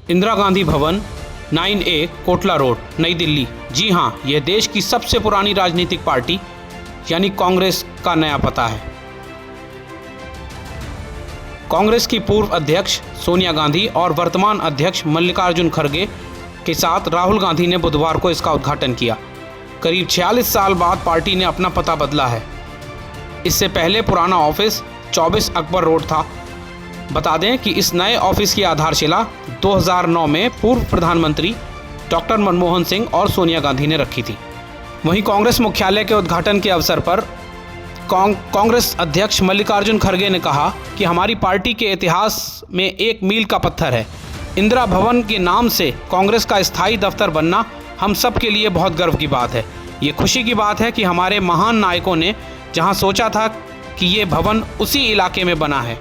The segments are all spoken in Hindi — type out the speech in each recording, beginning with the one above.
इंदिरा गांधी भवन 9A कोटला रोड, नई दिल्ली। जी हां, यह देश की सबसे पुरानी राजनीतिक पार्टी यानी कांग्रेस का नया पता है। कांग्रेस की पूर्व अध्यक्ष सोनिया गांधी और वर्तमान अध्यक्ष मल्लिकार्जुन खड़गे के साथ राहुल गांधी ने बुधवार को इसका उद्घाटन किया। करीब 46 साल बाद पार्टी ने अपना पता बदला है। इससे पहले पुराना ऑफिस 24 अकबर रोड था। बता दें कि इस नए ऑफिस की आधारशिला 2009 में पूर्व प्रधानमंत्री डॉक्टर मनमोहन सिंह और सोनिया गांधी ने रखी थी। वहीं कांग्रेस मुख्यालय के उद्घाटन के अवसर पर कांग्रेस अध्यक्ष मल्लिकार्जुन खड़गे ने कहा कि हमारी पार्टी के इतिहास में एक मील का पत्थर है। इंदिरा भवन के नाम से कांग्रेस का स्थायी दफ्तर बनना हम सब के लिए बहुत गर्व की बात है। ये खुशी की बात है कि हमारे महान नायकों ने जहां सोचा था कि ये भवन उसी इलाके में बना है।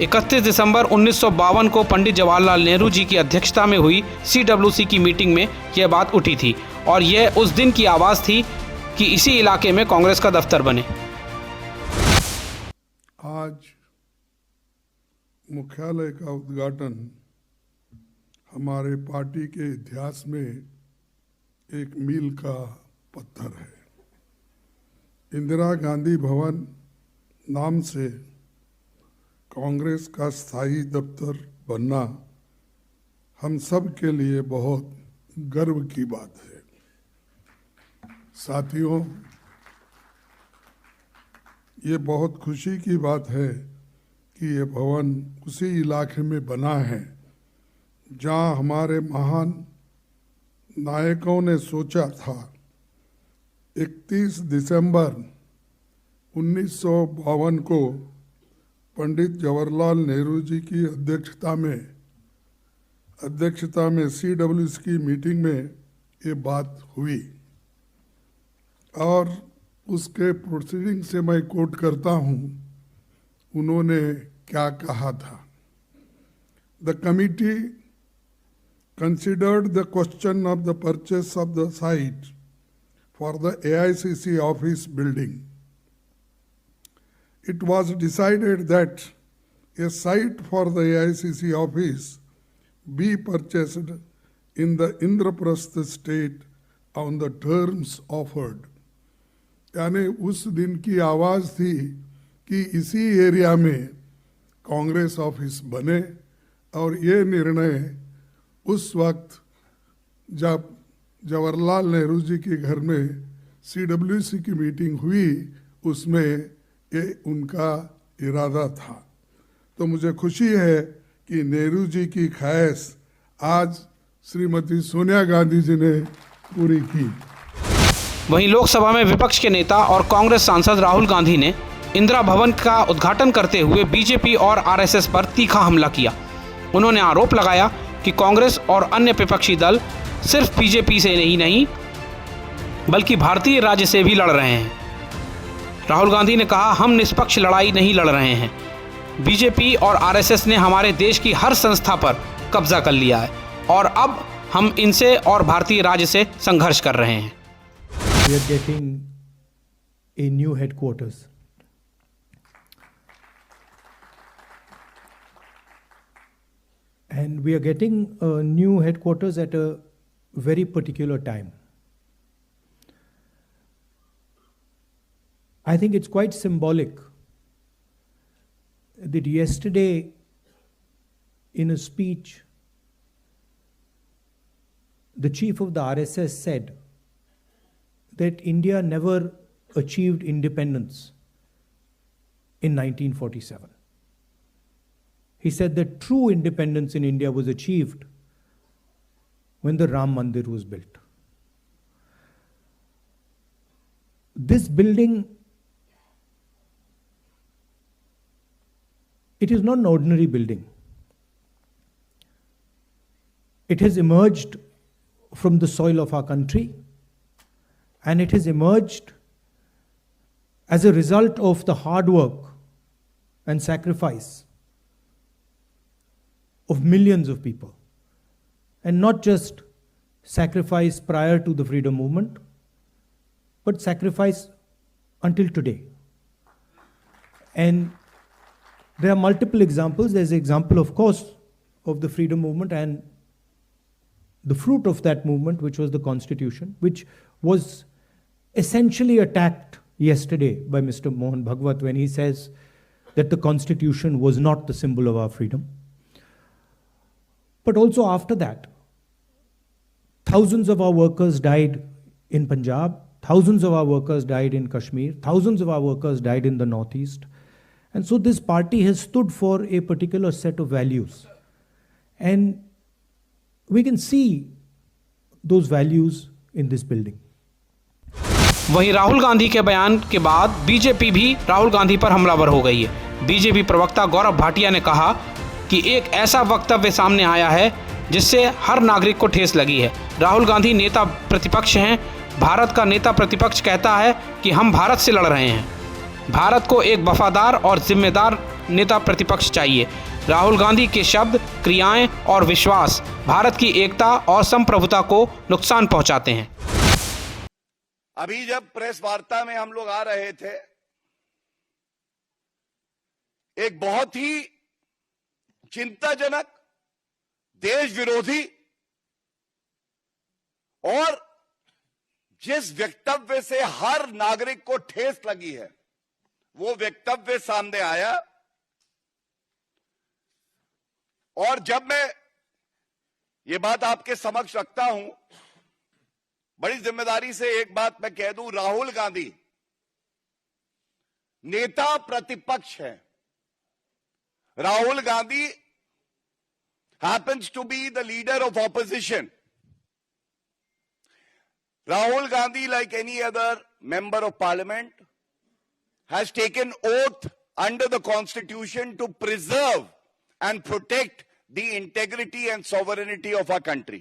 31 दिसंबर 1952 को पंडित जवाहरलाल नेहरू जी की अध्यक्षता में हुई CWC की मीटिंग में यह बात उठी थी और यह उस दिन की आवाज़ थी कि इसी इलाके में कांग्रेस का दफ्तर बने। आज मुख्यालय का उद्घाटन हमारे पार्टी के इतिहास में एक मील का पत्थर है। इंदिरा गांधी भवन नाम से कांग्रेस का स्थायी दफ्तर बनना हम सब के लिए बहुत गर्व की बात है। साथियों, ये बहुत खुशी की बात है कि ये भवन उसी इलाके में बना है जहां हमारे महान नायकों ने सोचा था। 31 दिसंबर 1952 को पंडित जवाहरलाल नेहरू जी की अध्यक्षता में CWC की मीटिंग में ये बात हुई और उसके प्रोसीडिंग से मैं कोट करता हूँ। उन्होंने क्या कहा था? The committee considered the question of the purchase of the site for the AICC office building. It was decided that a site for the AICC office be purchased in the Indraprastha state on the terms offered. यानी उस दिन की आवाज़ थी कि इसी एरिया में कांग्रेस ऑफिस बने और ये निर्णय उस वक्त जब जवाहरलाल नेहरू जी के घर में CWC की मीटिंग हुई, उसमें ये उनका इरादा था। तो मुझे खुशी है कि नेहरू जी की ख्वाहिश आज श्रीमती सोनिया गांधी जी ने पूरी की। वहीं लोकसभा में विपक्ष के नेता और कांग्रेस सांसद राहुल गांधी ने इंदिरा भवन का उद्घाटन करते हुए बीजेपी और RSS पर तीखा हमला किया। उन्होंने आरोप लगाया कि कांग्रेस और अन्य विपक्षी दल सिर्फ बीजेपी से ही नहीं बल्कि भारतीय राज्य से भी लड़ रहे हैं। राहुल गांधी ने कहा, हम निष्पक्ष लड़ाई नहीं लड़ रहे हैं। बीजेपी और RSS ने हमारे देश की हर संस्था पर कब्जा कर लिया है और अब हम इनसे और भारतीय राज्य से संघर्ष कर रहे हैं। We are getting a new headquarters. And we are getting a new headquarters at a very particular time. I think it's quite symbolic that yesterday, in a speech, the chief of the RSS said that India never achieved independence in 1947. He said that true independence in India was achieved when the Ram Mandir was built. This building, it is not an ordinary building. It has emerged from the soil of our country, and it has emerged as a result of the hard work and sacrifice of millions of people, and not just sacrifice prior to the freedom movement, but sacrifice until today. And there are multiple examples. There's the example, of course, of the freedom movement and the fruit of that movement, which was the Constitution, which was essentially attacked yesterday by Mr. Mohan Bhagwat when he says that the Constitution was not the symbol of our freedom. But also after that, thousands of our workers died in Punjab, thousands of our workers died in Kashmir, thousands of our workers died in the Northeast. And so this party has stood for a particular set of values. And we can see those values in this building. वहीं राहुल गांधी के बयान के बाद बीजेपी भी राहुल गांधी पर हमलावर हो गई है। बीजेपी प्रवक्ता गौरव भाटिया ने कहा कि एक ऐसा वक्तव्य सामने आया है जिससे हर नागरिक को ठेस लगी है। राहुल गांधी नेता प्रतिपक्ष हैं। भारत का नेता प्रतिपक्ष कहता है कि हम भारत से लड़ रहे हैं। भारत को एक वफादार और जिम्मेदार नेता प्रतिपक्ष चाहिए। राहुल गांधी के शब्द, क्रियाएं और विश्वास भारत की एकता और संप्रभुता को नुकसान पहुंचाते हैं। अभी जब प्रेस वार्ता में हम लोग आ रहे थे, एक बहुत ही चिंताजनक, देश विरोधी और जिस वक्तव्य से हर नागरिक को ठेस लगी है, वो वक्तव्य सामने आया। और जब मैं ये बात आपके समक्ष रखता हूं, बड़ी जिम्मेदारी से एक बात मैं कह दूं, राहुल गांधी नेता प्रतिपक्ष है। Rahul Gandhi happens to be the leader of opposition. Rahul Gandhi, like any other member of parliament, has taken oath under the constitution to preserve and protect the integrity and sovereignty of our country.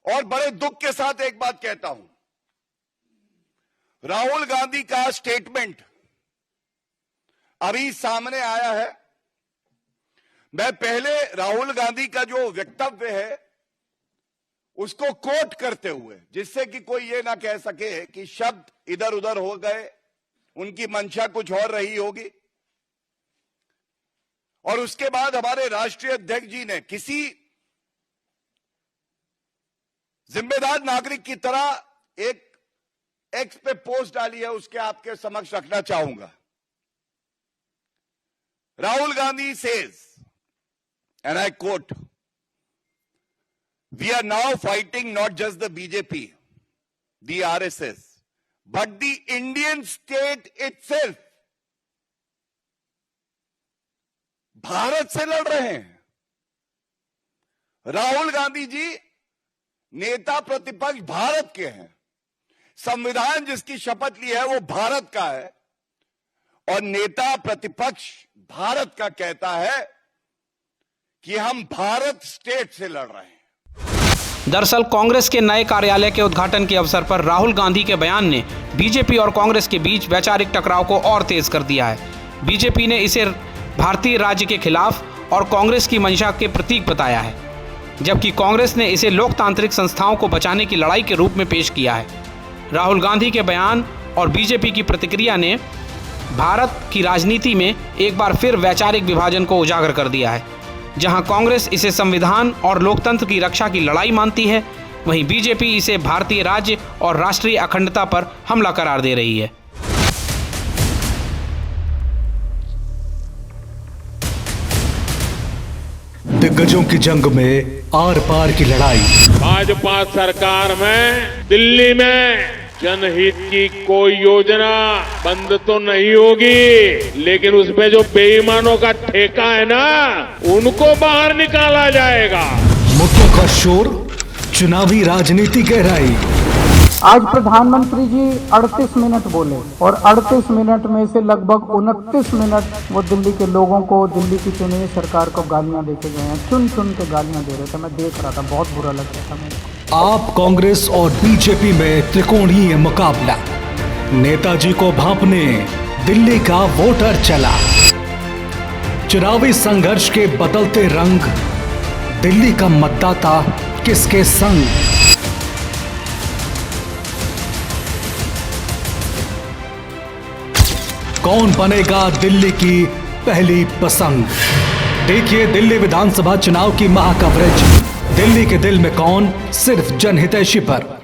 और बड़े दुख के साथ एक बात कहता हूं, राहुल गांधी का स्टेटमेंट अभी सामने आया है। मैं पहले राहुल गांधी का जो वक्तव्य है उसको कोट करते हुए, जिससे कि कोई ये ना कह सके कि शब्द इधर उधर हो गए, उनकी मंशा कुछ और रही होगी। और उसके बाद हमारे राष्ट्रीय अध्यक्ष जी ने किसी जिम्मेदार नागरिक की तरह एक एक्स पे पोस्ट डाली है, उसके आपके समक्ष रखना चाहूंगा। Rahul Gandhi says, and I quote, "We are now fighting not just the BJP, the RSS, but the Indian state itself." Bharat से लड़ रहे हैं। राहुल गांधी जी नेता प्रतिपक्ष भारत के हैं। संविधान जिसकी शपथ ली है वो भारत का है, और नेता प्रतिपक्ष भारत का कहता है कि हम भारत स्टेट से लड़ रहे हैं। दरअसल कांग्रेस के नए कार्यालय के उद्घाटन के अवसर पर राहुल गांधी के बयान ने बीजेपी और कांग्रेस के बीच वैचारिक टकराव को और तेज कर दिया है। बीजेपी ने इसे भारतीय राज्य के खिलाफ और कांग्रेस की मंशा के प्रतीक बताया है, जबकि कांग्रेस ने इसे लोकतांत्रिक संस्थाओं को बचाने की लड़ाई के रूप में पेश किया है। राहुल गांधी के बयान और बीजेपी की प्रतिक्रिया ने भारत की राजनीति में एक बार फिर वैचारिक विभाजन को उजागर कर दिया है। जहां कांग्रेस इसे संविधान और लोकतंत्र की रक्षा की लड़ाई मानती है, वहीं बीजेपी इसे भारतीय राज्य और राष्ट्रीय अखंडता पर हमला करार दे रही है। दिग्गजों की जंग में आर पार की लड़ाई। भाजपा सरकार में दिल्ली में जनहित की कोई योजना बंद तो नहीं होगी, लेकिन उसमें जो बेईमानों का ठेका है ना, उनको बाहर निकाला जाएगा। मुद्दों का शोर, चुनावी राजनीति गहराई। आज प्रधानमंत्री जी 38 मिनट बोले और 38 मिनट में से लगभग 29 मिनट वो दिल्ली के लोगों को, दिल्ली की चुनी हुई सरकार को गालियां देके गए हैं। चुन चुन के गालियां दे रहे थे, मैं देख रहा था, बहुत बुरा लग रहा था मेरे को। आप कांग्रेस और बीजेपी में त्रिकोणीय मुकाबला। नेताजी को भांपने दिल्ली का वोटर चला। चुनावी संघर्ष के बदलते रंग, दिल्ली का मतदाता किसके संग। कौन बनेगा दिल्ली की पहली पसंद। देखिए दिल्ली विधानसभा चुनाव की महा कवरेज। दिल्ली के दिल में कौन, सिर्फ जनहितैषी पर।